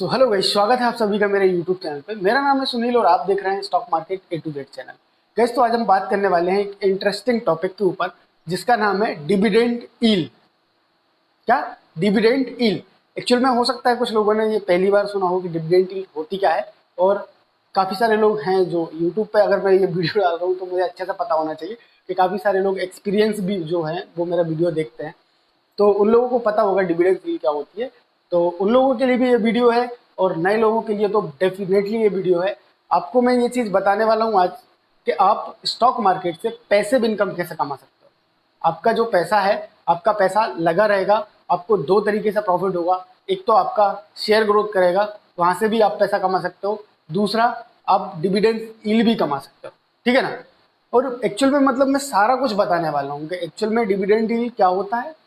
So hello guys, स्वागत है आप सभी का मेरे यूट्यूब चैनल पे। मेरा नाम है सुनील और आप देख रहे हैं stock market A to Z channel. Guys, तो आज हम बात करने वाले हैं एक इंटरेस्टिंग टॉपिक के ऊपर जिसका नाम है डिविडेंड यील्ड। क्या? Dividend yield. एक्चुअल में हो सकता है कुछ लोगों ने ये पहली बार सुना हो कि डिविडेंड यील्ड होती क्या है, और काफ़ी सारे लोग हैं जो यूट्यूब पे, अगर मैं ये वीडियो डाल रहा हूँ तो मुझे अच्छे से पता होना चाहिए कि काफ़ी सारे लोग एक्सपीरियंस भी जो हैं वो मेरा वीडियो देखते हैं, तो उन लोगों को पता होगा डिविडेंड यील्ड क्या होती है। तो उन लोगों के लिए भी ये वीडियो है और नए लोगों के लिए तो डेफिनेटली ये वीडियो है। आपको मैं ये चीज़ बताने वाला हूँ आज कि आप स्टॉक मार्केट से पैसिव इनकम कैसे कमा सकते हो। आपका जो पैसा है, आपका पैसा लगा रहेगा, आपको दो तरीके से प्रॉफिट होगा। एक तो आपका शेयर ग्रोथ करेगा, वहाँ से भी आप पैसा कमा सकते हो। दूसरा, आप डिविडेंड यील्ड भी कमा सकते हो। ठीक है ना। और एक्चुअल में मतलब मैं सारा कुछ बताने वाला हूँ कि एक्चुअल में डिविडेंड यील्ड क्या होता है,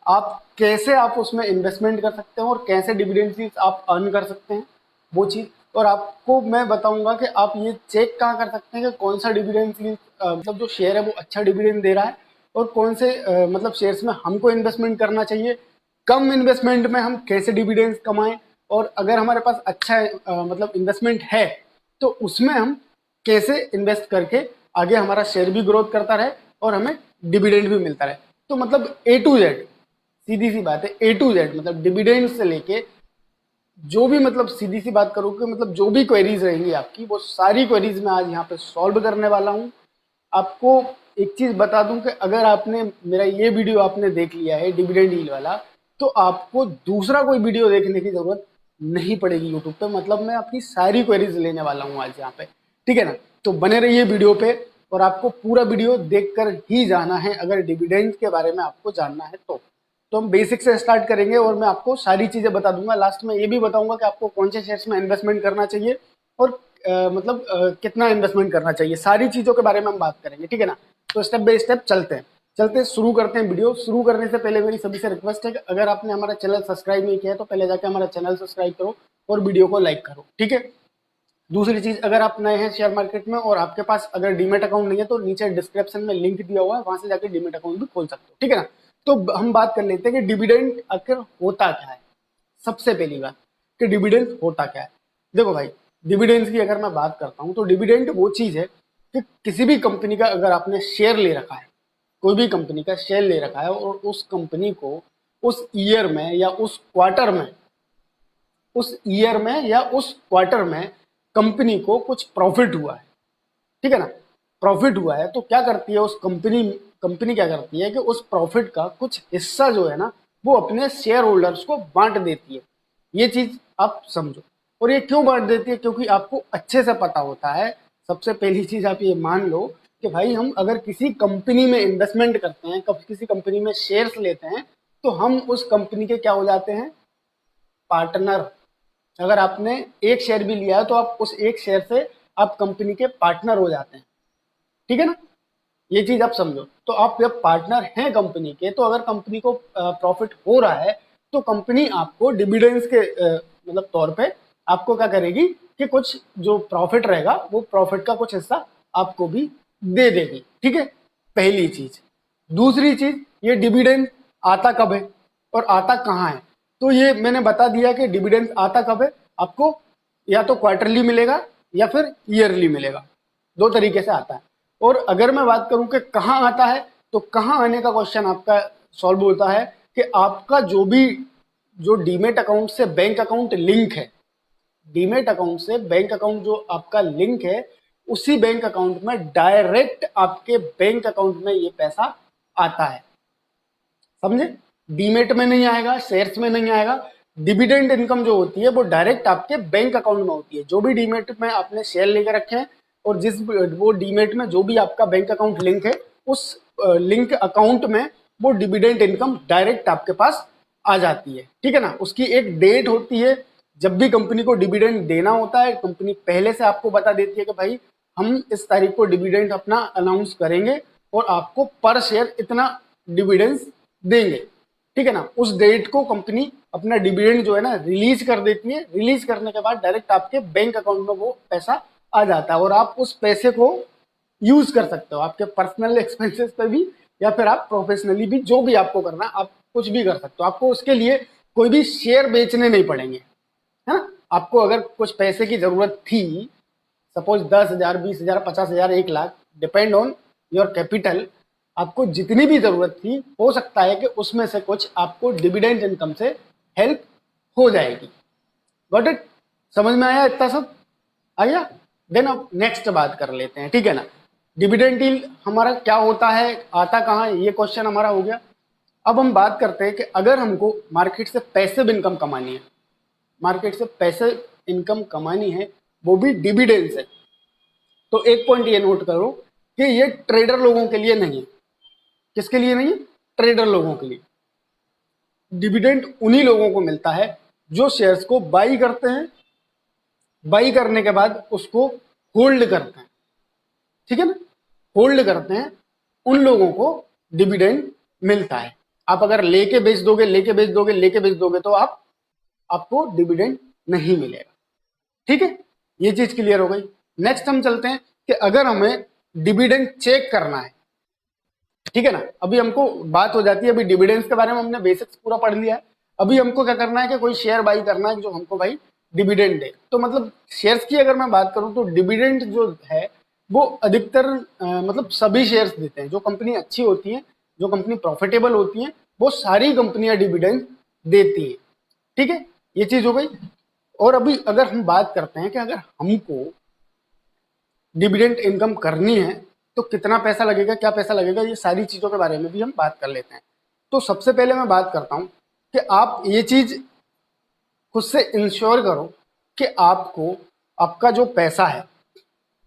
आप उसमें इन्वेस्टमेंट कर सकते हैं और कैसे डिविडेंड आप अर्न कर सकते हैं वो चीज़। और आपको मैं बताऊंगा कि आप ये चेक कहाँ कर सकते हैं कि कौन सा डिविडेंड मतलब जो शेयर है वो अच्छा डिविडेंड दे रहा है, और कौन से मतलब शेयर्स में हमको इन्वेस्टमेंट करना चाहिए। कम इन्वेस्टमेंट में हम कैसे डिविडेंड कमाएं, और अगर हमारे पास अच्छा मतलब इन्वेस्टमेंट है तो उसमें हम कैसे इन्वेस्ट करके आगे हमारा शेयर भी ग्रोथ करता रहे और हमें डिविडेंड भी मिलता रहे। तो मतलब ए टू जेड, सीधी सी बात है, ए टू जेड मतलब डिविडेंड से लेके जो भी, मतलब सीधी सी बात करूँ कि मतलब जो भी क्वेरीज रहेंगी आपकी, वो सारी क्वेरीज मैं आज यहाँ पे सॉल्व करने वाला हूँ। आपको एक चीज बता दूं कि अगर आपने मेरा ये वीडियो आपने देख लिया है डिविडेंड यील्ड वाला, तो आपको दूसरा कोई वीडियो देखने की जरूरत नहीं पड़ेगी यूट्यूब पे। मतलब मैं आपकी सारी क्वेरीज लेने वाला हूँ आज यहाँ पे। ठीक है ना। तो बने रहिए वीडियो पे और आपको पूरा वीडियो देखकर ही जाना है अगर डिविडेंड के बारे में आपको जानना है तो हम बेसिक से स्टार्ट करेंगे और मैं आपको सारी चीजें बता दूंगा। लास्ट में ये भी बताऊंगा कि आपको कौन से शेयर्स में इन्वेस्टमेंट करना चाहिए और मतलब कितना इन्वेस्टमेंट करना चाहिए। सारी चीजों के बारे में हम बात करेंगे। ठीक है ना। तो स्टेप बाय स्टेप चलते शुरू करते हैं। वीडियो शुरू करने से पहले मेरी सभी से रिक्वेस्ट है कि अगर आपने हमारा चैनल सब्सक्राइब नहीं किया है तो पहले जाके हमारा चैनल सब्सक्राइब करो और वीडियो को लाइक करो। ठीक है। दूसरी चीज, अगर आप नए हैं शेयर मार्केट में और आपके पास अगर डीमेट अकाउंट नहीं है तो नीचे डिस्क्रिप्शन में लिंक दिया हुआ है, वहां से जाके डीमेट अकाउंट भी खोल सकते हो। ठीक है ना। तो हम बात कर लेते हैं कि डिविडेंड आखिर होता क्या है। सबसे पहली बात कि डिविडेंड होता क्या है। देखो भाई, डिविडेंड की अगर मैं बात करता हूं तो डिविडेंड वो चीज है कि किसी भी कंपनी का अगर आपने शेयर ले रखा है, कोई भी कंपनी का शेयर ले रखा है और उस कंपनी को उस ईयर में या उस क्वार्टर में कंपनी को कुछ प्रॉफिट हुआ है। ठीक है ना। प्रॉफिट हुआ है तो क्या करती है उस कंपनी क्या करती है कि उस प्रॉफिट का कुछ हिस्सा जो है ना वो अपने शेयर होल्डर्स को बांट देती है। ये चीज आप समझो। और ये क्यों बांट देती है? क्योंकि आपको अच्छे से पता होता है। सबसे पहली चीज आप ये मान लो कि भाई हम अगर किसी कंपनी में इन्वेस्टमेंट करते हैं, किसी कंपनी में शेयर्स लेते हैं, तो हम उस कंपनी के क्या हो जाते हैं? पार्टनर। अगर आपने एक शेयर भी लिया है तो आप उस एक शेयर से आप कंपनी के पार्टनर हो जाते हैं। ठीक है ना। ये चीज आप समझो। तो आप जब पार्टनर हैं कंपनी के, तो अगर कंपनी को प्रॉफिट हो रहा है तो कंपनी आपको डिविडेंड्स के मतलब तौर पे आपको क्या करेगी कि कुछ जो प्रॉफिट रहेगा वो प्रॉफिट का कुछ हिस्सा आपको भी दे देगी। ठीक है। पहली चीज। दूसरी चीज, ये डिविडेंड आता कब है और आता कहाँ है? तो ये मैंने बता दिया कि डिविडेंड आता कब है। आपको या तो क्वार्टरली मिलेगा या फिर ईयरली मिलेगा, दो तरीके से आता है। और अगर मैं बात करूं कि कहाँ आता है, तो कहाँ आने का क्वेश्चन आपका सॉल्व होता है कि आपका जो डीमेट अकाउंट से बैंक अकाउंट लिंक है, डीमेट अकाउंट से बैंक अकाउंट जो आपका लिंक है, उसी बैंक अकाउंट में डायरेक्ट आपके बैंक अकाउंट में ये पैसा आता है। समझे? डीमेट में नहीं आएगा, शेयर्स में नहीं आएगा। डिविडेंड इनकम जो होती है वो डायरेक्ट आपके बैंक अकाउंट में होती है। जो भी डीमेट में आपने शेयर लेकर रखे हैं और वो डीमेट में जो भी आपका बैंक अकाउंट लिंक है, उस लिंक अकाउंट में वो डिविडेंड इनकम डायरेक्ट आपके पास आ जाती है। ठीक है ना। उसकी एक डेट होती है, जब भी कंपनी को डिविडेंड देना होता है कंपनी पहले से आपको बता देती है कि भाई हम इस तारीख को डिविडेंड अपना अनाउंस करेंगे और आपको पर शेयर इतना डिविडेंड्स देंगे। ठीक है ना। उस डेट को कंपनी अपना डिविडेंड जो है ना रिलीज कर देती है। रिलीज करने के बाद डायरेक्ट आपके बैंक अकाउंट में वो पैसा आ जाता है और आप उस पैसे को यूज कर सकते हो आपके पर्सनल एक्सपेंसेस पे भी, या फिर आप प्रोफेशनली भी, जो भी आपको करना आप कुछ भी कर सकते हो। आपको उसके लिए कोई भी शेयर बेचने नहीं पड़ेंगे। है ना। आपको अगर कुछ पैसे की जरूरत थी, suppose 10,000, 20,000, 50,000, 1 lakh, depend on your capital, आपको जितनी भी जरूरत थी, हो सकता है कि उसमें से कुछ आपको डिविडेंड इनकम से हेल्प हो जाएगी। Got it? समझ में आया इतना सब? आ गया? देन अब नेक्स्ट बात कर लेते हैं, ठीक है ना। डिविडेंड यील्ड हमारा क्या होता है, आता कहाँ है, ये क्वेश्चन हमारा हो गया। अब हम बात करते हैं कि अगर हमको मार्केट से पैसिव इनकम कमानी है, मार्केट से पैसे इनकम कमानी है, वो भी डिविडेंड से, तो एक पॉइंट ये नोट करो कि ये ट्रेडर लोगों के लिए नहीं है। किसके लिए नहीं है? ट्रेडर लोगों के लिए। डिविडेंड उन्हीं लोगों को मिलता है जो शेयर्स को बाई करते हैं, बाई करने के बाद उसको होल्ड करते हैं, ठीक है ना। होल्ड करते हैं, उन लोगों को डिविडेंड मिलता है। आप अगर लेके बेच दोगे, लेके बेच दोगे, लेके बेच दोगे, तो आपको डिविडेंड नहीं मिलेगा, ठीक है। ये चीज क्लियर हो गई। नेक्स्ट हम चलते हैं कि अगर हमें डिविडेंड चेक करना है, ठीक है ना। अभी हमको बात हो जाती है, अभी डिविडेंड्स के बारे में हमने बेसिक्स पूरा पढ़ लिया है। अभी हमको क्या करना है कि कोई शेयर बाई करना है जो हमको भाई डिविडेंड दे। तो मतलब शेयर्स की अगर मैं बात करूं तो डिविडेंड जो है वो अधिकतर मतलब सभी शेयर्स देते हैं। जो कंपनी अच्छी होती है, जो कंपनी प्रॉफिटेबल होती है, वो सारी कंपनियां डिविडेंड देती है, ठीक है। ये चीज हो गई। और अभी अगर हम बात करते हैं कि अगर हमको डिविडेंड इनकम करनी है तो कितना पैसा लगेगा, क्या पैसा लगेगा, ये सारी चीजों के बारे में भी हम बात कर लेते हैं। तो सबसे पहले मैं बात करता हूं कि आप ये चीज खुद से इंश्योर करो कि आपको आपका जो पैसा है,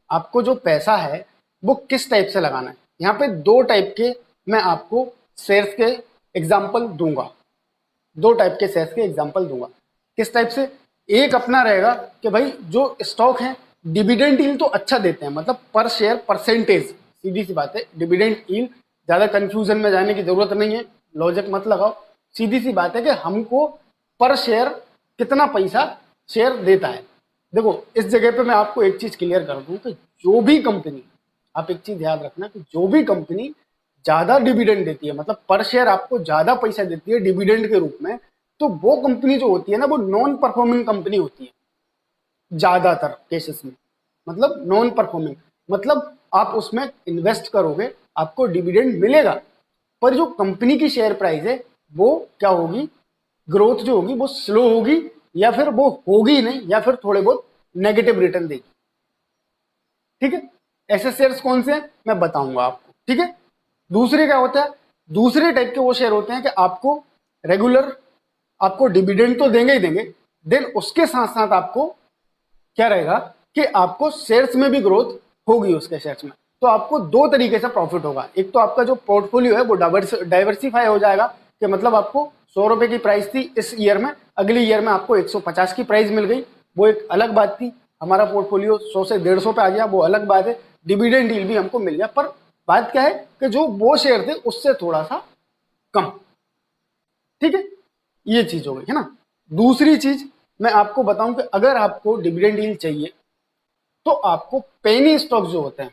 आपको जो पैसा है वो किस टाइप से लगाना है। यहाँ पे 2 टाइप के मैं आपको शेयर्स के एग्जाम्पल दूंगा, 2 टाइप के शेयर्स के एग्जाम्पल दूंगा। किस टाइप से? एक अपना रहेगा कि भाई जो स्टॉक है डिविडेंड यील्ड तो अच्छा देते हैं, मतलब पर शेयर परसेंटेज, सीधी सी बात है। डिविडेंड यील्ड, ज्यादा कंफ्यूजन में जाने की जरूरत नहीं है, लॉजिक मत लगाओ, सीधी सी बात है कि हमको पर शेयर कितना पैसा शेयर देता है। देखो इस जगह पे मैं आपको एक चीज क्लियर कर दूं कि जो भी कंपनी, आप एक चीज याद रखना कि जो भी कंपनी ज्यादा डिविडेंड देती है, मतलब पर शेयर आपको ज्यादा पैसा देती है डिविडेंड के रूप में, तो वो कंपनी जो होती है ना, वो नॉन परफॉर्मिंग कंपनी होती है ज्यादातर केसेस में। मतलब नॉन परफॉर्मिंग मतलब आप उसमें इन्वेस्ट करोगे, आपको डिविडेंड मिलेगा, पर जो कंपनी की शेयर प्राइस है वो क्या होगी, ग्रोथ जो होगी वो स्लो होगी, या फिर वो होगी नहीं, या फिर थोड़े बहुत नेगेटिव रिटर्न देगी, ठीक है। ऐसे शेयर्स कौन से हैं मैं बताऊंगा आपको, ठीक है। दूसरे क्या होता है, दूसरे टाइप के वो शेयर होते हैं कि आपको रेगुलर आपको डिविडेंड तो देंगे ही देंगे, देन उसके साथ साथ आपको क्या रहेगा कि आपको शेयर्स में भी ग्रोथ होगी उसके शेयर्स में। तो आपको 2 तरीके से प्रॉफिट होगा। एक तो आपका जो पोर्टफोलियो है वो डाइवर्सिफाई हो जाएगा, कि मतलब आपको 100 रुपए की प्राइस थी इस ईयर में, अगली ईयर में आपको 150 की प्राइस मिल गई, वो एक अलग बात थी। हमारा पोर्टफोलियो 100 से 150 पे आ गया, वो अलग बात है। डिविडेंड डील भी हमको मिल गया, पर बात क्या है कि जो वो शेयर थे उससे थोड़ा सा कम, ठीक है। ये चीज हो गई है ना। दूसरी चीज मैं आपको बताऊं कि अगर आपको डिविडेंड डील चाहिए तो आपको पेनी स्टॉक्स जो होते हैं,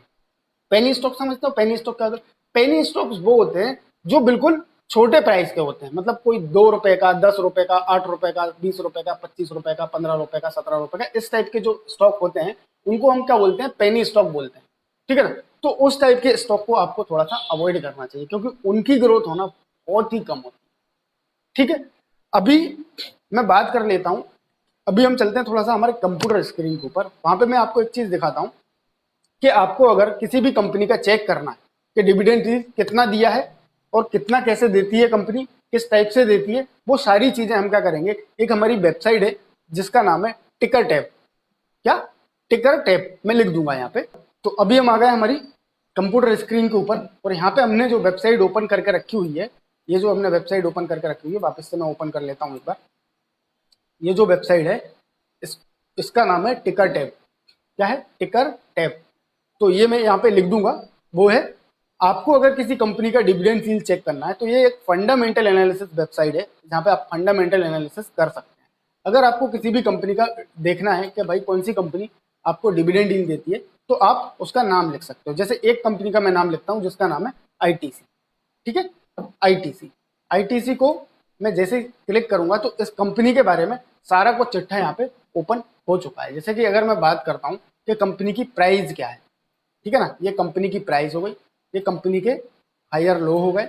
पेनी स्टॉक समझते हो? पेनी स्टॉक क्या होता है? पेनी स्टॉक्स वो होते हैं जो बिल्कुल छोटे प्राइस के होते हैं, मतलब कोई 2 रुपए का, 10 रुपए का, 8 रुपए का, 20 रुपए का, 25 रुपए का, 15 रुपए का, 17 रुपए का, इस टाइप के जो स्टॉक होते हैं उनको हम क्या बोलते हैं? पेनी स्टॉक बोलते हैं, ठीक है ना। तो उस टाइप के स्टॉक को आपको थोड़ा सा अवॉइड करना चाहिए, क्योंकि उनकी ग्रोथ होना बहुत ही कम होती है, ठीक है। अभी मैं बात कर लेता हूं, अभी हम चलते हैं थोड़ा सा हमारे कंप्यूटर स्क्रीन के ऊपर, वहां पे मैं आपको एक चीज दिखाता हूं कि आपको अगर किसी भी कंपनी का चेक करना है कि डिविडेंड कितना दिया है और कितना कैसे देती है कंपनी, किस टाइप से देती है, वो सारी चीजें हम क्या करेंगे। एक हमारी वेबसाइट है जिसका नाम है टिकर टैब, क्या टिकर टैब मैं लिख दूंगा यहाँ पे। तो अभी हम आ गए हमारी कंप्यूटर स्क्रीन के ऊपर, और यहाँ पे हमने जो वेबसाइट ओपन करके रखी हुई है, ये जो हमने वेबसाइट ओपन करके रखी हुई है, वापस से मैं ओपन कर लेता हूँ एक बार। ये जो वेबसाइट है इसका नाम है टिकर टैब। क्या है? टिकर टैब। तो ये मैं यहाँ पे लिख दूंगा, वो है आपको अगर किसी कंपनी का डिविडेंड यील्ड चेक करना है तो ये एक फंडामेंटल एनालिसिस वेबसाइट है जहाँ पे आप फंडामेंटल एनालिसिस कर सकते हैं। अगर आपको किसी भी कंपनी का देखना है कि भाई कौन सी कंपनी आपको डिविडेंड यील्ड देती है, तो आप उसका नाम लिख सकते हो। जैसे एक कंपनी का मैं नाम लिखता हूँ जिसका नाम है आईटीसी, ठीक है। आईटीसी, आईटीसी को मैं जैसे क्लिक करूंगा तो इस कंपनी के बारे में सारा कुछ चिट्ठा यहाँ पे ओपन हो चुका है। जैसे कि अगर मैं बात करता हूँ कि कंपनी की प्राइस क्या है, ठीक है ना, ये कंपनी की प्राइस हो गई, ये कंपनी के हायर लो हो गए।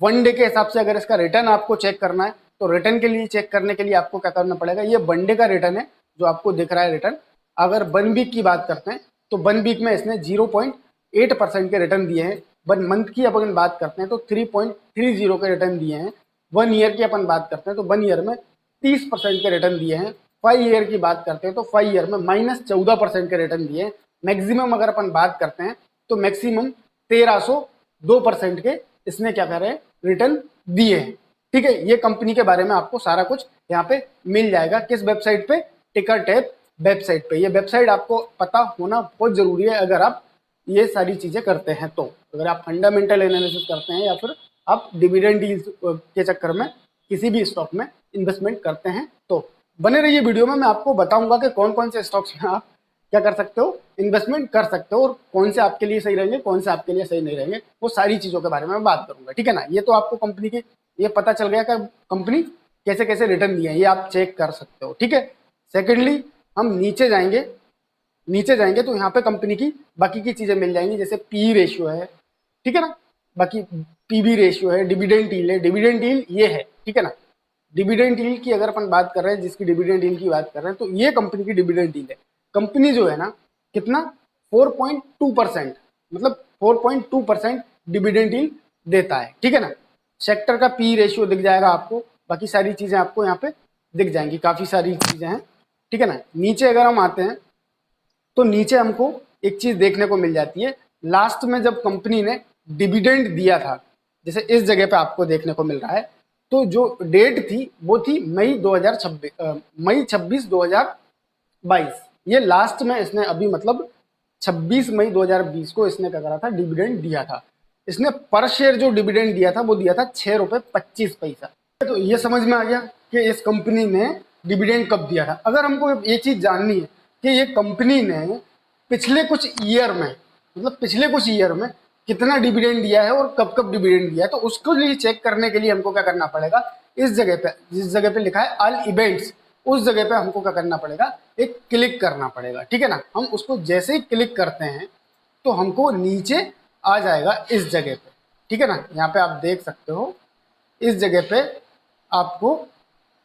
वन डे के हिसाब से अगर इसका रिटर्न आपको चेक करना है तो रिटर्न के लिए चेक करने के लिए आपको क्या करना पड़ेगा, ये वन डे का रिटर्न है जो आपको दिख रहा है रिटर्न। अगर वन वीक की बात करते हैं तो वन वीक में इसने 0.8% के रिटर्न दिए हैं। वन मंथ की अपन बात करते हैं तो 3.30 के रिटर्न दिए हैं। वन ईयर की अपन बात करते हैं तो वन ईयर में 30% के रिटर्न दिए हैं। 5 ईयर की बात करते हैं तो 5 ईयर में -14% के रिटर्न दिए हैं। मैक्सिमम अगर अपन बात करते हैं तो मैक्सिमम 1302% के इसने क्या करे रिटर्न दिए हैं। ठीक है, ये कंपनी के बारे में आपको सारा कुछ यहाँ पे मिल जाएगा। किस वेबसाइट पे? टिकरटैप वेबसाइट पे। ये वेबसाइट आपको पता होना बहुत जरूरी है अगर आप ये सारी चीजें करते हैं तो। अगर आप फंडामेंटल एनालिसिस करते हैं या फिर आप डिविडेंड डील्स के चक्कर में किसी भी स्टॉक में इन्वेस्टमेंट करते हैं तो बने रहिए वीडियो में। मैं आपको बताऊंगा कि कौन कौन से स्टॉक्स में आप क्या कर सकते हो, इन्वेस्टमेंट कर सकते हो, और कौन से आपके लिए सही रहेंगे, कौन से आपके लिए सही नहीं रहेंगे, वो सारी चीजों के बारे में मैं बात करूंगा। ठीक है ना, ये तो आपको कंपनी की ये पता चल गया कि कंपनी कैसे कैसे रिटर्न दिए हैं, ये आप चेक कर सकते हो। ठीक है, सेकेंडली हम नीचे जाएंगे, नीचे जाएंगे तो यहाँ पे कंपनी की बाकी की चीजें मिल जाएंगी, जैसे पी रेशियो है, ठीक है ना, बाकी पीबी रेशियो है, डिविडेंड यील्ड है। डिविडेंड यील्ड ये है, ठीक है ना, डिविडेंड यील्ड की अगर अपन बात कर रहे हैं, जिसकी डिविडेंड यील्ड की बात कर रहे हैं तो ये कंपनी की डिविडेंड यील्ड है। कंपनी जो है ना कितना 4.2%, मतलब 4.2% डिविडेंड यील्ड देता है। ठीक है ना, सेक्टर का पी रेशियो दिख जाएगा आपको, बाकी सारी चीजें आपको यहाँ पे दिख जाएंगी, काफी सारी चीजें हैं। ठीक है ना, नीचे अगर हम आते हैं तो नीचे हमको एक चीज देखने को मिल जाती है, लास्ट में जब कंपनी ने डिविडेंड दिया था, जैसे इस जगह पे आपको देखने को मिल रहा है, तो जो डेट थी वो थी मई 26 2022। ये लास्ट में इसने अभी मतलब 26 मई 2020 को इसने क्या करा था, डिविडेंड दिया था। इसने पर शेयर जो डिविडेंड दिया था वो दिया था 6 रुपए 25 पैसा। तो ये समझ में आ गया कि इस कंपनी ने डिविडेंड कब दिया था। अगर हमको ये चीज जाननी है कि ये कंपनी ने पिछले कुछ ईयर में, मतलब पिछले कुछ ईयर में कितना डिविडेंड दिया है और कब कब डिविडेंड दिया है, तो उसको लिए चेक करने के लिए हमको क्या करना पड़ेगा, इस जगह पे जिस जगह पे लिखा है ऑल इवेंट्स, उस जगह पे हमको क्या करना पड़ेगा, एक क्लिक करना पड़ेगा। ठीक है ना, हम उसको जैसे ही क्लिक करते हैं तो हमको नीचे आ जाएगा इस जगह पे। ठीक है ना, यहाँ पे आप देख सकते हो इस जगह पे आपको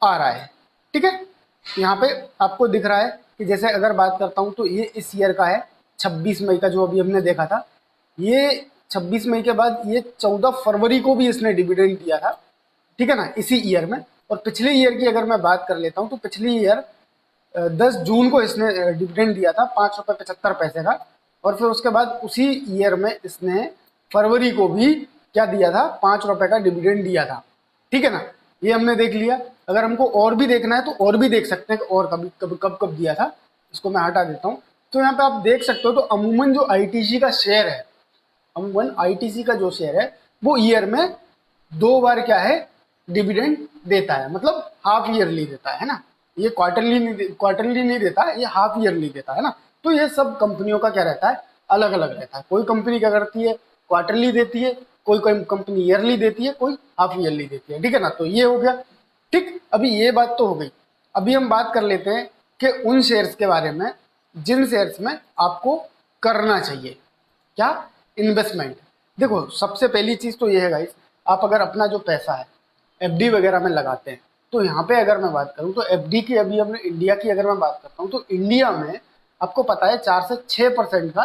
आ रहा है। ठीक है, यहाँ पे आपको दिख रहा है कि जैसे अगर बात करता हूँ तो ये इस ईयर का है 26 मई का, जो अभी हमने देखा था। ये 26 मई के बाद ये 14 फरवरी को भी इसने डिविडेंड दिया था। ठीक है ना, इसी ईयर में। और पिछले ईयर की अगर मैं बात कर लेता हूँ तो पिछली ईयर 10 जून को इसने डिविडेंड दिया था 5 रुपए 75 पैसे का। और फिर उसके बाद उसी ईयर में इसने फरवरी को भी क्या दिया था, 5 रुपए का डिविडेंड दिया था। ठीक है ना, ये हमने देख लिया। अगर हमको और भी देखना है तो और भी देख सकते हैं कि और कभी कब कब कब दिया था। इसको मैं हटा देता हूँ। तो यहाँ पे आप देख सकते हो तो अमूमन जो आईटीसी का शेयर है, अमूमन आईटीसी का जो शेयर है वो ईयर में 2 बार क्या है, डिविडेंड देता है, मतलब हाफ ईयरली देता है ना। ये क्वार्टरली नहीं देता, ये हाफ ईयरली देता है ना। तो ये सब कंपनियों का क्या रहता है, अलग अलग रहता है। कोई कंपनी क्या करती है, क्वार्टरली देती है, कोई कोई कंपनी ईयरली देती है, कोई हाफ ईयरली देती है। ठीक है ना, तो ये हो गया। ठीक, अभी ये बात तो हो गई। अभी हम बात कर लेते हैं कि उन शेयर्स के बारे में जिन शेयर्स में आपको करना चाहिए क्या, इन्वेस्टमेंट। देखो सबसे पहली चीज तो ये है गाइस, आप अगर अपना जो पैसा है एफडी वगैरह में लगाते हैं तो यहाँ पे अगर मैं बात करूँ तो एफडी की, अभी हमने इंडिया की अगर मैं बात करता हूँ तो इंडिया में आपको पता है 4 से 6% का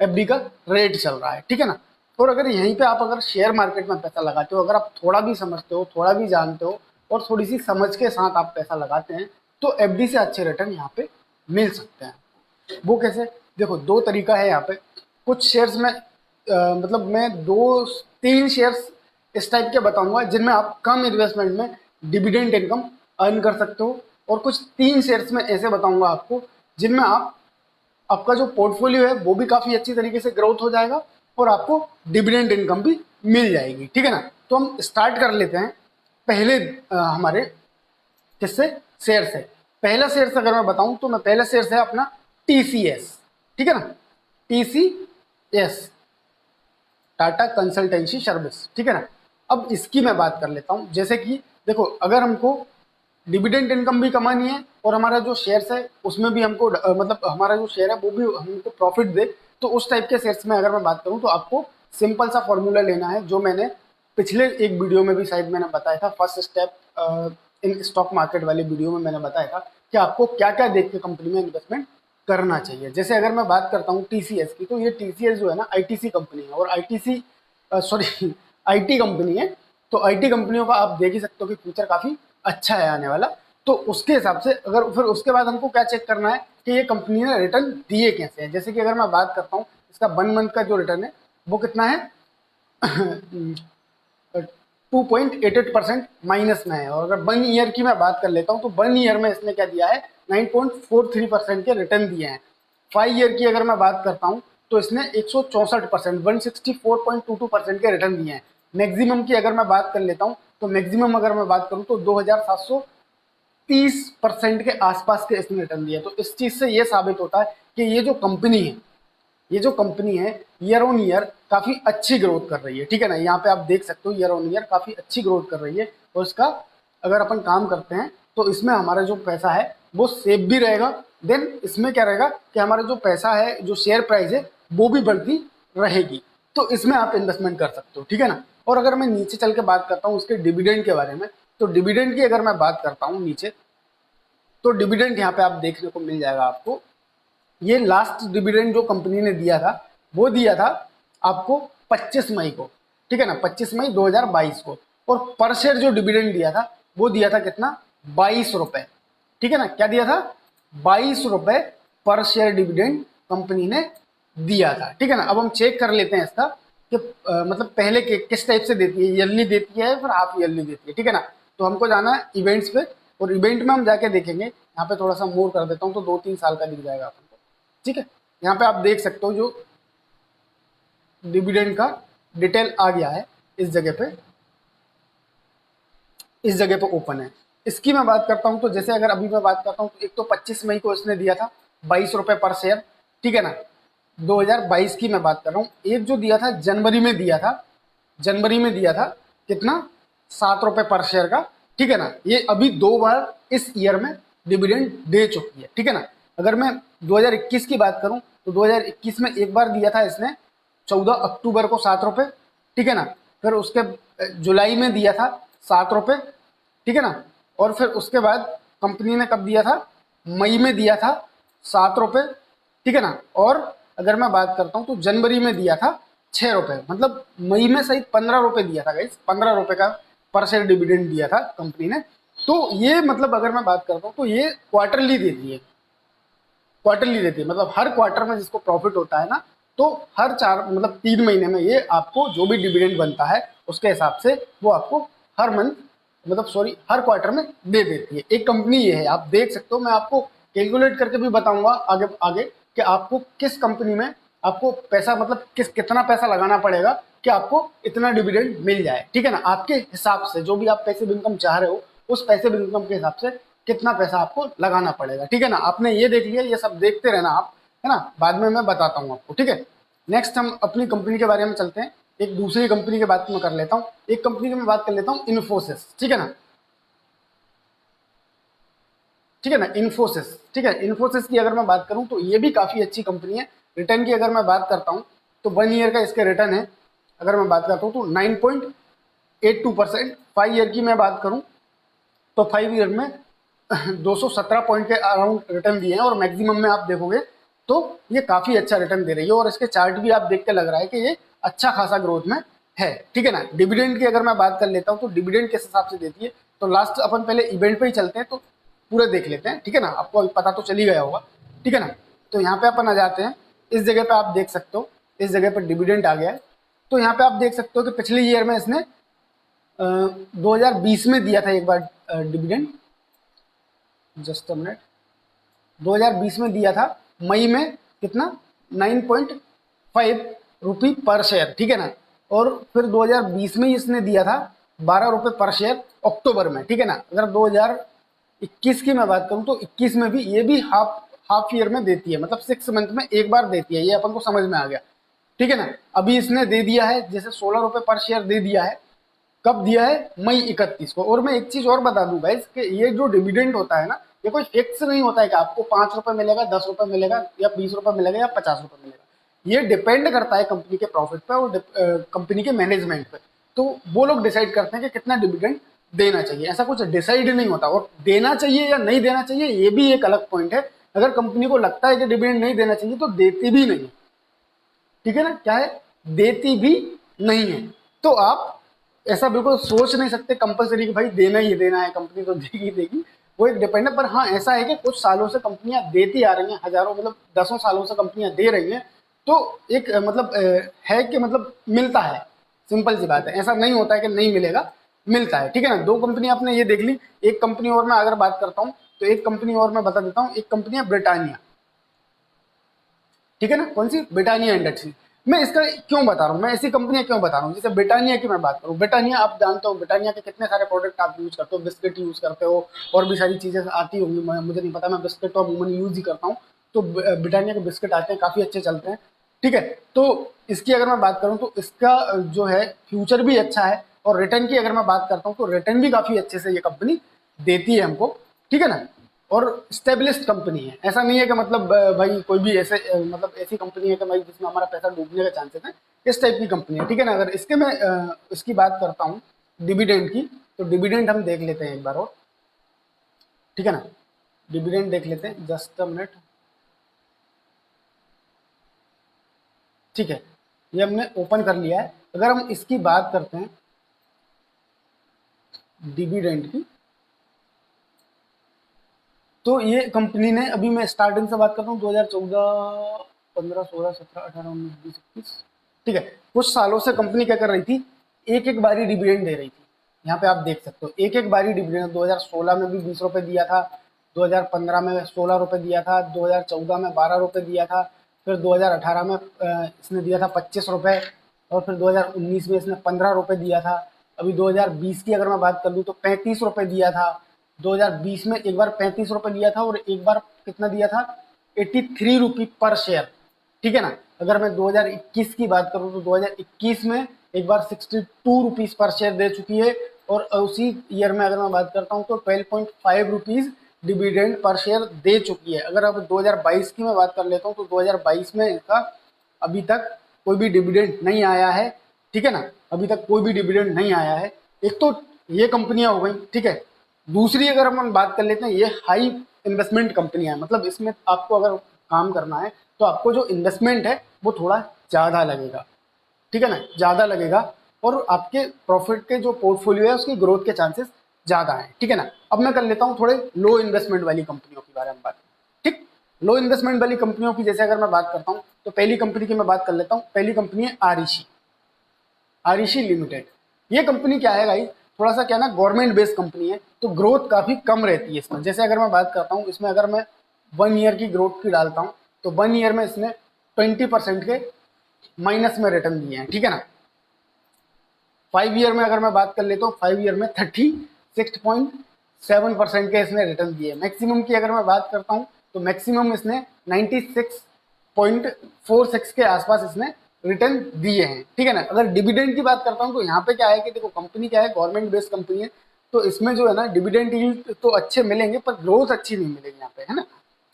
एफडी का रेट चल रहा है। ठीक है ना, और अगर यहीं पे आप अगर शेयर मार्केट में पैसा लगाते हो, अगर आप थोड़ा भी समझते हो, थोड़ा भी जानते हो और थोड़ी सी समझ के साथ आप पैसा लगाते हैं तो एफडी से अच्छे रिटर्न यहाँ पे मिल सकते हैं। वो कैसे? देखो 2 तरीका है यहाँ पे। कुछ शेयर्स में मतलब मैं 2-3 शेयर्स इस टाइप के बताऊंगा जिनमें आप कम इन्वेस्टमेंट में डिविडेंड इनकम अर्न कर सकते हो, और कुछ 3 शेयर्स में ऐसे बताऊंगा आपको जिनमें आपका जो पोर्टफोलियो है वो भी काफी अच्छी तरीके से ग्रोथ हो जाएगा और आपको डिविडेंड इनकम भी मिल जाएगी। ठीक है ना, तो हम स्टार्ट कर लेते हैं पहले हमारे किससे, शेयर से। पहला शेयर अगर मैं बताऊं तो मैं पहला शेयर है अपना टीसीएस। ठीक है ना, टीसीएस, टाटा कंसल्टेंसी सर्विस। ठीक है ना, अब इसकी मैं बात कर लेता हूं। जैसे कि देखो अगर हमको डिविडेंड इनकम भी कमानी है और हमारा जो शेयर्स है उसमें भी हमको मतलब हमारा जो शेयर है वो भी हमको प्रॉफिट दे। तो उस टाइप के शेयर्स में अगर मैं बात करूं तो आपको सिंपल सा फॉर्मूला लेना है, जो मैंने पिछले एक वीडियो में भी शायद मैंने बताया था, first step in stock market वाली वीडियो में मैंने बताया था कि आपको क्या क्या देख के कंपनी में इन्वेस्टमेंट करना चाहिए। जैसे अगर मैं बात करता हूँ टीसीएस की, तो ये टीसीएस जो है ना आईटीसी कंपनी है और आईटीसी सॉरी आईटी कंपनी है। तो आईटी कंपनियों का आप देख ही सकते हो कि फ्यूचर काफी अच्छा है आने वाला। तो उसके हिसाब से अगर फिर उसके बाद हमको क्या चेक करना है कि ये कंपनी ने रिटर्न दिए कैसे हैं। जैसे कि अगर मैं बात करता हूँ इसका 1 मंथ का जो रिटर्न है वो कितना है 2.88% माइनस में है। और अगर 1 ईयर की मैं बात कर लेता हूँ तो 1 ईयर में इसने क्या दिया है 9.43% के रिटर्न दिए हैं। 5 ईयर की अगर मैं बात करता हूँ तो इसने 164% 164.22% के रिटर्न दिए हैं। मैक्सिमम की अगर मैं बात कर लेता हूँ तो मैक्सिमम अगर मैं बात करूँ तो 2730% के आसपास के इसने रिटर्न दिया। तो इस चीज से ये साबित होता है कि ये जो कंपनी है ईयर ऑन ईयर काफी अच्छी ग्रोथ कर रही है। ठीक है ना, यहाँ पे आप देख सकते हो ईयर ऑन ईयर काफी अच्छी ग्रोथ कर रही है। और इसका अगर अपन काम करते हैं तो इसमें हमारा जो पैसा है वो सेफ भी रहेगा। देन इसमें क्या रहेगा कि हमारा जो पैसा है, जो शेयर प्राइस है वो भी बढ़ती रहेगी। तो इसमें आप इन्वेस्टमेंट कर सकते हो। ठीक है ना। और अगर मैं नीचे चल के बात करता हूँ उसके डिविडेंड के बारे में, तो डिविडेंड की अगर मैं बात करता हूँ नीचे, तो डिविडेंड यहाँ पे आप देखने को मिल जाएगा आपको। ये लास्ट डिविडेंड जो कंपनी ने दिया था वो दिया था आपको 25 मई को। ठीक है ना, 25 मई 2022 को। और पर शेयर जो डिविडेंड दिया था वो दिया था कितना 22 रुपए। ठीक है ना, क्या दिया था 22 रुपए पर शेयर डिविडेंड कंपनी ने दिया था। ठीक है ना। अब हम चेक कर लेते हैं इसका कि मतलब पहले के किस टाइप से देती है, ईयरली देती है फिर हाफ ईयरली देती है। ठीक है ना। तो हमको जाना है इवेंट्स पे और इवेंट में हम जाके देखेंगे। यहाँ पे थोड़ा सा मोर कर देता हूँ तो 2-3 साल का दिख जाएगा अपन को। ठीक है, यहाँ पे आप देख सकते हो जो डिविडेंड का डिटेल आ गया है इस जगह पे ओपन है। इसकी मैं बात करता हूँ तो जैसे अगर अभी मैं बात करता हूँ तो एक तो 25 मई को इसने दिया था 22 रुपए पर शेयर। ठीक है ना, 2022 की मैं बात कर रहा हूँ। एक जो दिया था जनवरी में दिया था कितना 7 रुपए पर शेयर का। ठीक है ना, ये अभी 2 बार इस ईयर में डिविडेंड दे चुकी है। ठीक है ना। अगर मैं 2021 की बात करूं तो 2021 में एक बार दिया था इसने 14 अक्टूबर को 7 रुपए। ठीक है ना, फिर उसके जुलाई में दिया था 7 रुपए। ठीक है ना, और फिर उसके बाद कंपनी ने कब दिया था मई में दिया था 7 रुपए। ठीक है ना, और अगर मैं बात करता हूं तो जनवरी में दिया था 6 रुपए। मतलब मई में सही 15 रुपए दिया था गाइस, 15 रुपए का पर शेयर डिविडेंड दिया था कंपनी ने। तो ये मतलब अगर मैं बात करता हूँ तो ये क्वार्टरली देती है मतलब हर क्वार्टर में जिसको प्रॉफिट होता है ना, तो हर 3 महीने में ये आपको जो भी डिविडेंड बनता है उसके हिसाब से वो आपको हर मंथ हर क्वार्टर में दे देती है। एक कंपनी ये है, आप देख सकते हो। मैं आपको कैलकुलेट करके भी बताऊंगा आगे आगे कि आपको किस कंपनी में आपको पैसा मतलब कितना पैसा लगाना पड़ेगा कि आपको इतना डिविडेंड मिल जाए। ठीक है ना, आपके हिसाब से जो भी आप पैसिव इनकम चाह रहे हो उस पैसिव इनकम के हिसाब से कितना पैसा आपको लगाना पड़ेगा। ठीक है ना, आपने ये देख लिया, ये सब देखते रहना आप, है ना। बाद में मैं बताता हूँ आपको। ठीक है, नेक्स्ट हम अपनी कंपनी के बारे में चलते हैं। एक दूसरी कंपनी की बात मैं कर लेता हूँ। एक कंपनी की मैं बात कर लेता हूँ इन्फोसिस। ठीक है ना, इन्फोसिस। ठीक है, इन्फोसिस की अगर मैं बात करूं तो ये भी काफी अच्छी कंपनी है। रिटर्न की अगर मैं बात करता हूं तो 1 ईयर का इसके रिटर्न है अगर मैं बात करता हूं तो 9.82%। 5 ईयर की मैं बात करूं तो 5 ईयर में 217 पॉइंट के अराउंड रिटर्न दिए हैं। और मैक्सिमम में आप देखोगे तो ये काफी अच्छा रिटर्न दे रही है और इसके चार्ट भी आप देख के लग रहा है कि ये अच्छा खासा ग्रोथ में है। ठीक है ना, डिविडेंड की अगर मैं बात कर लेता हूँ तो डिविडेंड किस हिसाब से देती है, तो लास्ट अपन पहले इवेंट पे ही चलते हैं तो पूरे देख लेते हैं। ठीक है ना, आपको अभी पता तो चल ही गया होगा। ठीक है ना, तो यहाँ पे अपन आ जाते हैं। इस जगह पे आप देख सकते हो, इस जगह पे डिविडेंड आ गया है। तो यहाँ पे आप देख सकते हो कि पिछले ईयर में इसने 2020 में दिया था एक बार डिविडेंड। जस्ट अ मिनट, 2020 में दिया था मई में कितना 9.5 रुपी पर शेयर। ठीक है ना, और फिर 2020 में ही इसने दिया था 12 रुपए पर शेयर अक्टूबर में। ठीक है ना, अगर 2021 की मैं बात करूं तो 21 में भी ये भी हाफ ईयर में देती है, मतलब 6 मंथ में एक बार देती है। ये अपन को समझ में आ गया। ठीक है ना, अभी इसने दे दिया है जैसे 16 रुपए पर शेयर दे दिया है। कब दिया है? मई 31 को। और मैं एक चीज और बता दूं गाइस कि ये जो डिविडेंड होता है ना, ये कोई फिक्स नहीं होता है कि आपको 5 रुपए मिलेगा, 10 रुपए मिलेगा, या 20 रुपए मिलेगा, या 50 रुपए मिलेगा। ये डिपेंड करता है कंपनी के प्रॉफिट पे और कंपनी के मैनेजमेंट पे। तो वो लोग डिसाइड करते हैं कि कितना डिविडेंड देना चाहिए। ऐसा कुछ डिसाइड नहीं होता। और देना चाहिए या नहीं देना चाहिए ये भी एक अलग पॉइंट है। अगर कंपनी को लगता है कि डिविडेंड नहीं देना चाहिए तो देती भी नहीं, ठीक है ना? क्या है? देती भी नहीं है। तो आप ऐसा बिल्कुल सोच नहीं सकते कंपलसरी कि भाई देना ही देना है, कंपनी तो देगी देगी। वो एक डिपेंड है। पर हाँ, ऐसा है कि कुछ सालों से कंपनियां देती आ रही हैं, हजारों मतलब 10 सालों से कंपनियां दे रही हैं। तो एक मतलब है कि मतलब मिलता है। सिंपल सी बात है, ऐसा नहीं होता है कि नहीं मिलेगा, मिलता है, ठीक है ना? दो कंपनी आपने ये देख ली। एक कंपनी और मैं अगर बात करता हूँ तो एक कंपनी और मैं बता देता हूँ। एक कंपनी है ब्रिटानिया, ठीक है ना? कौन सी? Britannia industry. मैं इसका क्यों बता रहा हूँ, मैं ऐसी कंपनियां क्यों बता रहा हूँ? जैसे ब्रिटानिया की मैं बात करूँ, ब्रिटानिया आप जानते हो, ब्रिटानिया के कितने सारे प्रोडक्ट आप यूज करते हो, बिस्किट यूज करते हो, और भी सारी चीजें आती होंगी, मुझे नहीं पता। मैं बिस्किट तो अमूमन यूज ही करता हूँ। तो ब्रिटानिया के बिस्किट आते हैं, काफी अच्छे चलते हैं, ठीक है। तो इसकी अगर मैं बात करूँ तो इसका जो है फ्यूचर भी अच्छा है। और रिटर्न की अगर मैं बात करता हूँ तो रिटर्न भी काफी अच्छे से ये कंपनी देती है हमको, ठीक है ना? और स्टेब्लिश्ड कंपनी है। ऐसा नहीं है कि मतलब भाई कोई भी ऐसे मतलब ऐसी कंपनी है कि भाई जिसमें हमारा पैसा डूबने के चांसेस हैं, इस टाइप की कंपनी है, ठीक है ना? अगर इसके मैं इसकी बात करता हूँ डिविडेंड की, तो डिविडेंड हम देख लेते हैं एक बार और, ठीक है ना? डिविडेंड देख लेते हैं, जस्ट अ मिनट, ठीक है। ये हमने ओपन कर लिया है। अगर हम इसकी बात करते हैं डिविडेंड की, तो ये कंपनी ने, अभी मैं स्टार्टिंग से बात करता हूँ, 2014, 15, 16, 17, 18, 19, 20, 21, ठीक है। कुछ सालों से कंपनी क्या कर रही थी, एक एक बारी डिविडेंड दे रही थी। यहाँ पे आप देख सकते हो, एक एक बारी डिविडेंड। 2016 में भी 20 रुपए दिया था, 2015 में 16 रुपए दिया था, 2014 में 12 रुपए दिया था, फिर 2018 में इसने दिया था 25 रुपए, और फिर 2019 में इसने 15 रुपए दिया था। अभी 2020 की अगर मैं बात कर लूँ तो 35 रुपए दिया था। 2020 में एक बार 35 रुपए दिया था, और एक बार कितना दिया था, 83 रुपी पर शेयर, ठीक है ना? अगर मैं 2021 की बात करूं तो 2021 में एक बार 62 रुपीज पर शेयर दे चुकी है। और उसी ईयर में अगर मैं बात करता हूं तो 12.5 रुपीज डिविडेंड पर शेयर दे चुकी है। अगर अब 2022 की मैं बात कर लेता हूं तो 2022 में इसका अभी तक कोई भी डिविडेंड नहीं आया है, ठीक है ना? अभी तक कोई भी डिविडेंड नहीं आया है। एक तो ये कंपनियां हो गई, ठीक है। दूसरी अगर हम बात कर लेते हैं, ये हाई इन्वेस्टमेंट कंपनियां हैं। मतलब इसमें आपको अगर काम करना है तो आपको जो इन्वेस्टमेंट है वो थोड़ा ज़्यादा लगेगा, ठीक है ना? ज़्यादा लगेगा। और आपके प्रॉफिट के जो पोर्टफोलियो है उसकी ग्रोथ के चांसेस ज़्यादा हैं, ठीक है ना? अब मैं कर लेता हूँ थोड़े लो इन्वेस्टमेंट वाली कंपनियों के बारे में बात, ठीक। लो इन्वेस्टमेंट वाली कंपनियों की जैसे अगर मैं बात करता हूँ तो पहली कंपनी की मैं बात कर लेता हूँ। पहली कंपनी है आरिशी, आरिशी लिमिटेड। ये कंपनी क्या है भाई, थोड़ा सा क्या ना, गवर्नमेंट बेस्ड कंपनी है, तो ग्रोथ काफी कम रहती है इसमें। जैसे अगर मैं बात करता हूँ इसमें, अगर मैं 1 ईयर की ग्रोथ की डालता हूँ तो 1 ईयर में इसने 20% के माइनस में रिटर्न दिए हैं, ठीक है ना? 5 ईयर में अगर मैं बात कर लेता हूँ, 5 ईयर में 36.7% के इसने रिटर्न दिए। मैक्सिमम की अगर मैं बात करता हूँ तो मैक्सिमम इसने 96.46 के आसपास इसने रिटर्न दिए हैं, ठीक है ना? अगर डिविडेंड की बात करता हूँ तो यहाँ पे क्या है कि देखो, कंपनी क्या है, गवर्नमेंट बेस्ड कंपनी है, तो इसमें जो है ना डिविडेंड यील्ड तो अच्छे मिलेंगे पर ग्रोथ अच्छी नहीं मिलेगी यहाँ पे, है ना?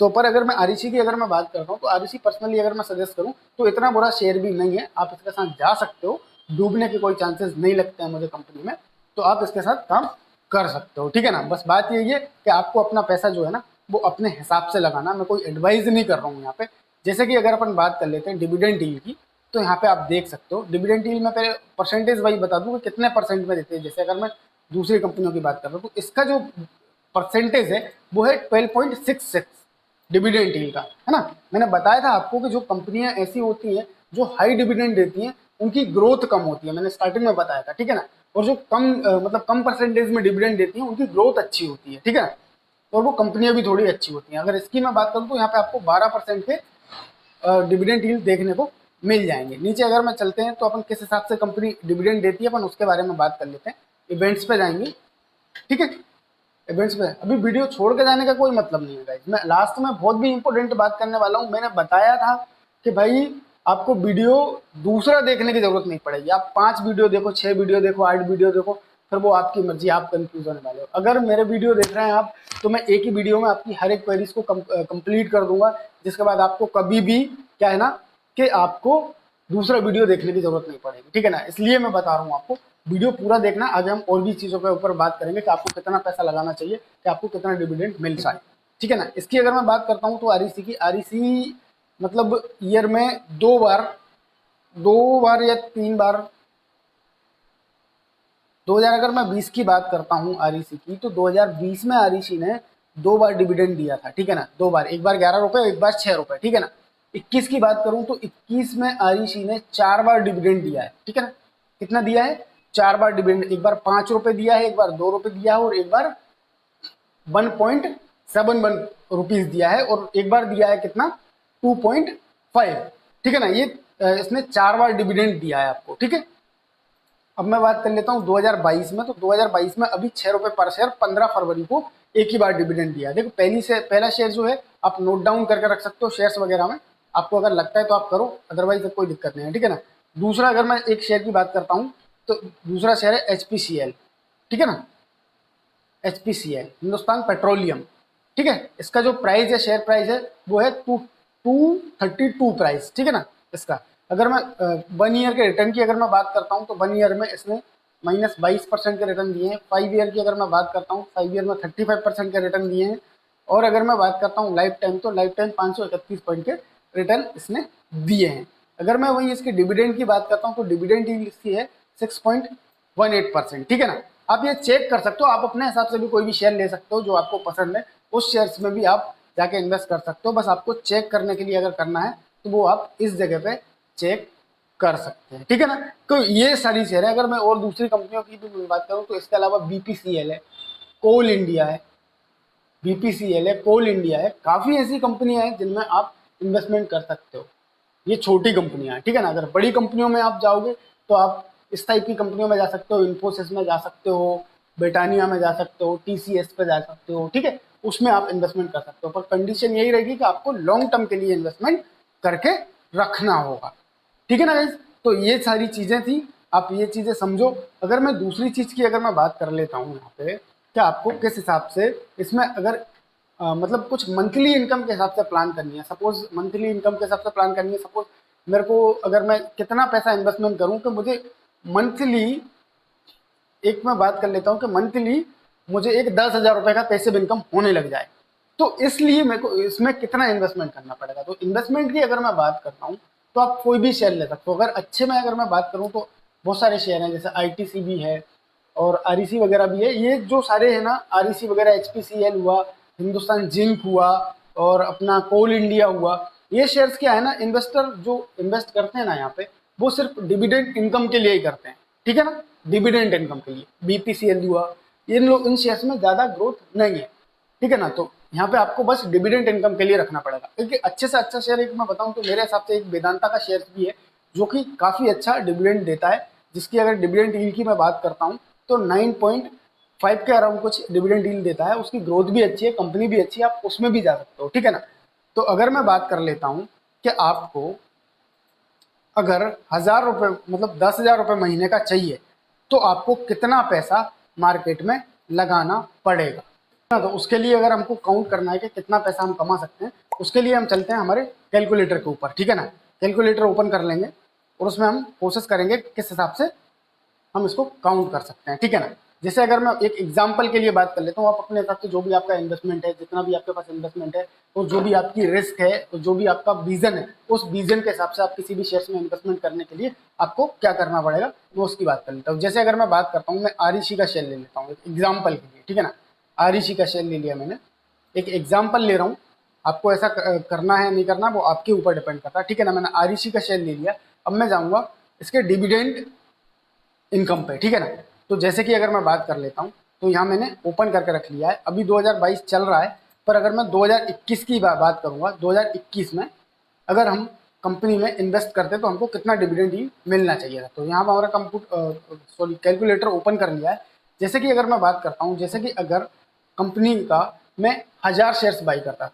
तो पर अगर मैं आरईसी की अगर मैं बात करता हूँ तो आरईसी पर्सनली अगर मैं सजेस्ट करूँ तो इतना बुरा शेयर भी नहीं है, आप इसके साथ जा सकते हो। डूबने के कोई चांसेस नहीं लगते हैं मुझे कंपनी में, तो आप इसके साथ काम कर सकते हो, ठीक है ना? बस बात यही है कि आपको अपना पैसा जो है ना वो अपने हिसाब से लगाना। मैं कोई एडवाइस नहीं कर रहा हूँ यहाँ पे। जैसे कि अगर अपन बात कर लेते हैं डिविडेंड डील की, तो यहाँ पे आप देख सकते हो डिविडेंड डील में पहले परसेंटेज वाइज बता दूँ कि कितने परसेंट में देते हैं। जैसे अगर मैं दूसरी कंपनियों की बात कर रहा हूँ तो इसका जो परसेंटेज है वो है 12.66 डिविडेंड डील का, है ना? मैंने बताया था आपको कि जो कंपनियां ऐसी होती हैं जो हाई डिविडेंड देती हैं उनकी ग्रोथ कम होती है, मैंने स्टार्टिंग में बताया था, ठीक है ना? और जो कम मतलब कम परसेंटेज में डिविडेंड देती हैं उनकी ग्रोथ अच्छी होती है, ठीक है ना? और वो कंपनियां भी थोड़ी अच्छी होती हैं। अगर इसकी मैं बात करूँ तो यहाँ पे आपको 12% के डिविडेंड यील्ड देखने को मिल जाएंगे। नीचे अगर मैं चलते हैं तो अपन किस हिसाब से कंपनी डिविडेंड देती है अपन उसके बारे में बात कर लेते हैं। इवेंट्स पे जाएंगे, ठीक है। इवेंट्स पे अभी वीडियो छोड़ के जाने का कोई मतलब नहीं है गाइस। मैं लास्ट में बहुत भी इंपॉर्टेंट बात करने वाला हूँ। मैंने बताया था कि भाई आपको वीडियो दूसरा देखने की जरूरत नहीं पड़ेगी। आप 5 वीडियो देखो, 6 वीडियो देखो, 8 वीडियो देखो, फिर वो आपकी मर्जी, आप कंफ्यूज होने वाले हो। अगर मेरे वीडियो देख रहे हैं आप, तो मैं एक ही वीडियो में आपकी हर एक क्वेरीज को कंप्लीट कर दूंगा, जिसके बाद आपको कभी भी क्या है ना कि आपको दूसरा वीडियो देखने की जरूरत नहीं पड़ेगी, ठीक है ना। इसलिए मैं बता रहा हूँ आपको वीडियो पूरा देखना। आगे हम और भी चीजों के ऊपर बात करेंगे कि आपको कितना पैसा लगाना चाहिए कि आपको कितना डिविडेंड मिल जाए, ठीक है ना। इसकी अगर मैं बात करता हूँ तो आरईसी की, आरईसी मतलब ईयर में 2 बार या 3 बार, 2000 अगर मैं 20 की बात करता हूँ आरईसी की, तो 2020 में आरईसी ने 2 बार डिविडेंड दिया था, ठीक है ना। 2 बार, एक बार 11 रुपए, एक बार 6 रुपए, ठीक है ना। 21 की बात करूं तो 21 में आरईसी ने 4 बार डिविडेंड दिया है, ठीक है ना। कितना दिया है? 4 बार डिविडेंड। एक बार 5 रुपए दिया है, एक बार 2 रुपए दिया है, और एक बार 1.71 रुपीज दिया है, और एक बार दिया है कितना? 2.5, ठीक है ना। ये इसने 4 बार डिविडेंड दिया है आपको, ठीक है। अब मैं बात कर लेता हूँ 2022 में। तो 2022 में अभी 6 रुपए पर शेयर 15 फरवरी को एक ही बार डिविडेंड दिया। देखो पहला शेयर जो है आप नोट डाउन करके रख सकते हो शेयर्स वगैरह में, आपको अगर लगता है तो आप करो, अदरवाइज कोई दिक्कत नहीं है, ठीक है ना। दूसरा अगर मैं एक शेयर की बात करता हूँ तो दूसरा शेयर है HPCL, ठीक है ना। HPCL हिंदुस्तान पेट्रोलियम, ठीक है। इसका जो प्राइस है, शेयर प्राइस है, वो है 232 प्राइस, ठीक है ना। इसका अगर मैं 1 ईयर के रिटर्न की अगर मैं बात करता हूँ तो 1 ईयर में इसने -22% के रिटर्न दिए हैं। 5 ईयर की अगर मैं बात करता हूँ, 5 ईयर में 35% के रिटर्न दिए हैं। और अगर मैं बात करता हूँ लाइफ टाइम, तो लाइफ टाइम 531 पॉइंट के रिटर्न इसने दिए हैं। अगर मैं वही इसके डिविडेंड की बात करता हूँ तो डिविडेंड यील्ड इसकी है 6.18%, ठीक है ना। आप ये चेक कर सकते हो, आप अपने हिसाब से भी कोई भी शेयर ले सकते हो जो आपको पसंद है, उस शेयर्स में भी आप जाके इन्वेस्ट कर सकते हो। बस आपको चेक करने के लिए अगर करना है तो वो आप इस जगह पे चेक कर सकते हैं, ठीक है ना। तो ये सारी शेयर है। अगर मैं और दूसरी कंपनियों की भी बात करूं तो इसके अलावा BPCL है, कोल इंडिया है, BPCL है, कोल इंडिया है, काफी ऐसी कंपनियां हैं जिनमें आप इन्वेस्टमेंट कर सकते हो। ये छोटी कंपनियां हैं, ठीक है ना। अगर बड़ी कंपनियों में आप जाओगे तो आप इस टाइप की कंपनियों में जा सकते हो, इन्फोसिस में जा सकते हो, ब्रिटानिया में जा सकते हो, TCS पे जा सकते हो, ठीक है। उसमें आप इन्वेस्टमेंट कर सकते हो, पर कंडीशन यही रहेगी कि आपको लॉन्ग टर्म के लिए इन्वेस्टमेंट करके रखना होगा, ठीक है ना गाइस। तो ये सारी चीजें थी, आप ये चीजें समझो। अगर मैं दूसरी चीज की अगर मैं बात कर लेता हूँ यहाँ पे, क्या आपको किस हिसाब से इसमें अगर मतलब कुछ मंथली इनकम के हिसाब से प्लान करनी है, सपोज मंथली इनकम के हिसाब से प्लान करनी है, सपोज मेरे को अगर मैं कितना पैसा इन्वेस्टमेंट करूं कि मुझे मंथली, एक मैं बात कर लेता हूं कि मंथली मुझे एक 10,000 रुपए का पैसिव इनकम होने लग जाए, तो इसलिए मेरे को इसमें कितना इन्वेस्टमेंट करना पड़ेगा। तो इन्वेस्टमेंट की अगर मैं बात करता हूँ तो आप कोई भी शेयर ले सकते हो। अगर अच्छे में अगर मैं बात करूँ तो बहुत सारे शेयर हैं, जैसे ITC भी है और REC वगैरह भी है। ये जो सारे हैं ना, REC वगैरह, HPCL हुआ, हिंदुस्तान जिंक हुआ, और अपना कोल इंडिया हुआ, ये शेयर्स क्या है ना, इन्वेस्टर जो इन्वेस्ट करते हैं ना यहाँ पे, वो सिर्फ डिविडेंड इनकम के लिए ही करते हैं, ठीक है ना। डिविडेंड इनकम के लिए BPCL हुआ, इन शेयर्स में ज्यादा ग्रोथ नहीं है, ठीक है ना। तो यहाँ पे आपको बस डिविडेंड इनकम के लिए रखना पड़ेगा। क्योंकि अच्छे से अच्छा शेयर एक मैं बताऊं तो मेरे हिसाब से एक वेदांता का शेयर भी है, जो कि काफी अच्छा डिविडेंड देता है, जिसकी अगर डिविडेंड यील्ड की मैं बात करता हूँ तो 9.5 के अराउंड कुछ डिविडेंड यील्ड देता है। उसकी ग्रोथ भी अच्छी है, कंपनी भी अच्छी है, आप उसमें भी जा सकते हो, ठीक है ना। तो अगर मैं बात कर लेता हूँ कि आपको अगर 1,000 रुपये मतलब 10,000 रुपये महीने का चाहिए, तो आपको कितना पैसा मार्केट में लगाना पड़ेगा। तो उसके लिए अगर हमको काउंट करना है कि कितना पैसा हम कमा सकते हैं, उसके लिए हम चलते हैं हमारे कैलकुलेटर के ऊपर, ठीक है ना। कैलकुलेटर ओपन कर लेंगे और उसमें हम कोशिश करेंगे किस हिसाब से हम इसको काउंट कर सकते हैं, ठीक है ना। जैसे अगर मैं एक एग्जांपल के लिए बात कर लेता हूँ, आप अपने हिसाब से जो भी आपका इन्वेस्टमेंट है, जितना भी आपके पास इन्वेस्टमेंट है, और जो भी आपकी रिस्क है, और जो भी आपका विजन है, उस विजन के हिसाब से आप किसी भी शेयर्स में इन्वेस्टमेंट करने के लिए आपको क्या करना पड़ेगा, वो उसकी बात कर लेता हूँ। जैसे अगर मैं बात करता हूँ, मैं REC का शेयर ले लेता हूँ एग्जाम्पल के लिए, ठीक है ना। REC का शेयर ले लिया मैंने, एक एग्जाम्पल ले रहा हूँ, आपको ऐसा करना है नहीं करना वो आपके ऊपर डिपेंड करता है, ठीक है ना। मैंने REC का शेयर ले लिया, अब मैं जाऊँगा इसके डिविडेंड इनकम पे, ठीक है ना। तो जैसे कि अगर मैं बात कर लेता हूँ तो यहाँ मैंने ओपन करके रख लिया है, अभी 2022 चल रहा है, पर अगर मैं 2021 की बात करूँगा, 2021 में अगर हम कंपनी में इन्वेस्ट करते तो हमको कितना डिविडेंड ही मिलना चाहिए था। तो यहाँ पर हमारा कैलकुलेटर ओपन कर लिया है। जैसे कि अगर मैं बात करता हूँ, जैसे कि अगर कंपनी का मैं 1,000 शेयर्स बाई करता,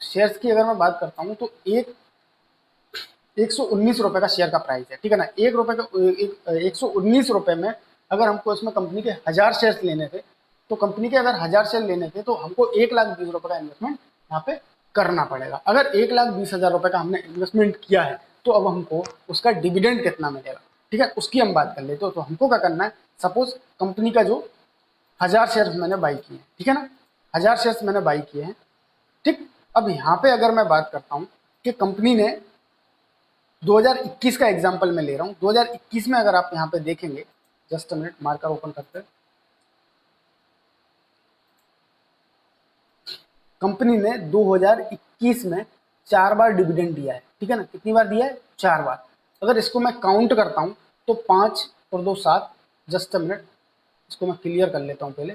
शेयर्स की अगर मैं बात करता हूँ तो 119 रुपये का शेयर का प्राइस है, ठीक है ना। 119 रुपये में अगर हमको इसमें कंपनी के 1000 शेयर्स लेने थे, तो कंपनी के अगर 1000 शेयर लेने थे तो हमको 1,20,000 का इन्वेस्टमेंट यहाँ पे करना पड़ेगा। अगर 1,20,000 का हमने इन्वेस्टमेंट किया है तो अब हमको उसका डिविडेंड कितना मिलेगा, ठीक है, उसकी हम बात कर लेते हो। तो हमको क्या करना है, सपोज कंपनी का जो 1000 शेयर्स मैंने बाई किए हैं, ठीक है ना, 1000 शेयर्स मैंने बाई किए हैं, ठीक। अब यहाँ पे अगर मैं बात करता हूँ कि कंपनी ने 2021 का एग्जाम्पल मैं ले रहा हूँ, 2021 में अगर आप यहाँ पे देखेंगे, जस्ट मिनट मार्कर ओपन करते हैं, कंपनी ने 2021 में 4 बार डिविडेंड दिया है, ठीक है ना। कितनी बार दिया है, 4 बार। अगर इसको मैं काउंट करता हूँ तो 5 और 2 7, जस्ट मिनट इसको मैं क्लियर कर लेता हूँ पहले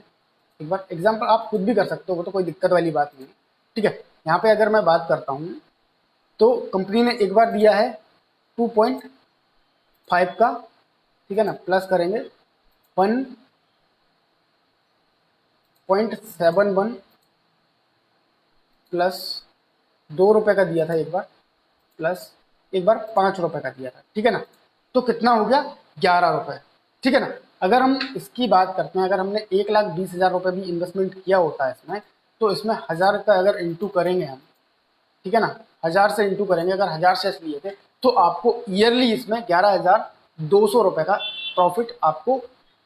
एक बार। एग्जाम्पल आप खुद भी कर सकते हो, वो तो कोई दिक्कत वाली बात नहीं है, ठीक है। यहाँ पे अगर मैं बात करता हूँ तो कंपनी ने एक बार दिया है 2.5 का, ठीक है ना, प्लस करेंगे 1.71 प्लस 2 रुपये का दिया था एक बार, प्लस एक बार 5 रुपये का दिया था, ठीक है ना। तो कितना हो गया, 11 रुपये, ठीक है ना। अगर हम इसकी बात करते हैं, अगर हमने 1,20,000 रुपये भी इन्वेस्टमेंट किया होता है इसमें, तो इसमें 1000 का अगर इंटू करेंगे हम, ठीक है ना, 1000 से इंटू करेंगे, अगर 1000 शेयर्स लिए थे तो आपको ईयरली इसमें 11,200 रुपये का प्रॉफिट आपको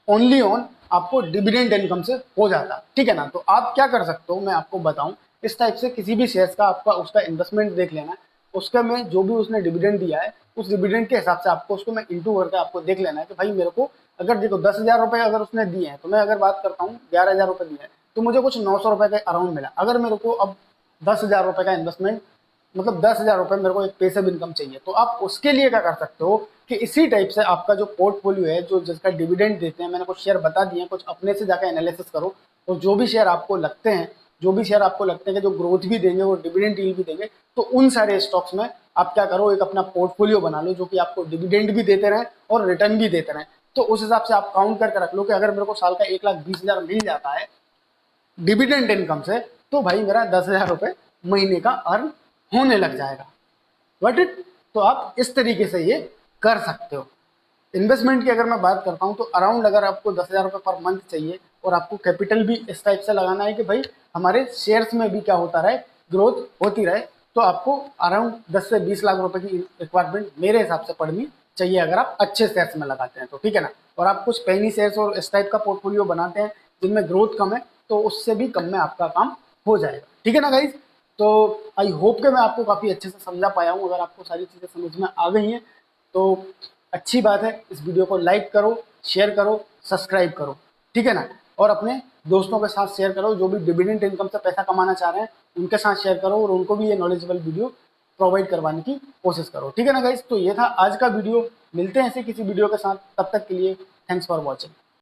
ओनली ऑन आपको डिविडेंड इनकम से हो जाता, ठीक है ना। तो आप क्या कर सकते हो, मैं आपको बताऊं, इस टाइप से किसी भी शेयर्स का आपका उसका इन्वेस्टमेंट देख लेना, उसका में जो भी उसने डिविडेंड दिया है उस डिविडेंड के हिसाब से आपको उसको मैं इंटू करके आपको देख लेना है कि भाई मेरे को अगर देखो 10,000 रुपये अगर उसने दिए हैं, तो मैं अगर बात करता हूँ 11,000 रुपये दिए हैं, तो मुझे कुछ 900 रुपये के अराउंड मिला। अगर मेरे को अब 10,000 रुपये का इन्वेस्टमेंट मतलब 10,000 रुपये मेरे को एक पैसिव इनकम चाहिए, तो आप उसके लिए क्या कर सकते हो कि इसी टाइप से आपका जो पोर्टफोलियो है, जो जिसका डिविडेंड देते हैं, मैंने कुछ शेयर बता दिए हैं, कुछ अपने से जाकर एनालिसिस करो, और जो भी शेयर आपको लगते हैं, जो भी शेयर आपको लगते हैं कि जो ग्रोथ भी देंगे और डिविडेंड यील्ड भी देंगे, तो उन सारे स्टॉक्स में आप क्या करो, एक अपना पोर्टफोलियो बना लो जो कि आपको डिविडेंड भी देते रहें और रिटर्न भी देते रहें। तो उस हिसाब से आप काउंट करके रख लो कि अगर मेरे को साल का 1,20,000 मिल जाता है डिविडेंड इनकम से, तो भाई मेरा 10,000 रुपये महीने का अर्न होने लग जाएगा। Got it. तो आप इस तरीके से ये कर सकते हो। इन्वेस्टमेंट की अगर मैं बात करता हूँ तो अराउंड अगर आपको 10,000 रुपये पर मंथ चाहिए और आपको कैपिटल भी इस टाइप से लगाना है कि भाई हमारे शेयर्स में भी क्या होता रहे, ग्रोथ होती रहे, तो आपको अराउंड 10 से 20 लाख रुपए की रिक्वायरमेंट मेरे हिसाब से पड़नी चाहिए अगर आप अच्छे शेयर्स में लगाते हैं तो, ठीक है ना। और आप कुछ पेनी शेयर्स और इस टाइप का पोर्टफोलियो बनाते हैं जिनमें ग्रोथ कम है, तो उससे भी कम में आपका काम हो जाएगा, ठीक है ना गाइज। तो आई होप कि मैं आपको काफ़ी अच्छे से समझा पाया हूँ। अगर आपको सारी चीज़ें समझ में आ गई हैं तो अच्छी बात है, इस वीडियो को लाइक करो, शेयर करो, सब्सक्राइब करो, ठीक है ना। और अपने दोस्तों के साथ शेयर करो, जो भी डिविडेंड इनकम से पैसा कमाना चाह रहे हैं उनके साथ शेयर करो और उनको भी ये नॉलेजेबल वीडियो प्रोवाइड करवाने की कोशिश करो, ठीक है ना गाइज। तो ये था आज का वीडियो, मिलते हैं ऐसे किसी वीडियो के साथ, तब तक के लिए थैंक्स फॉर वॉचिंग।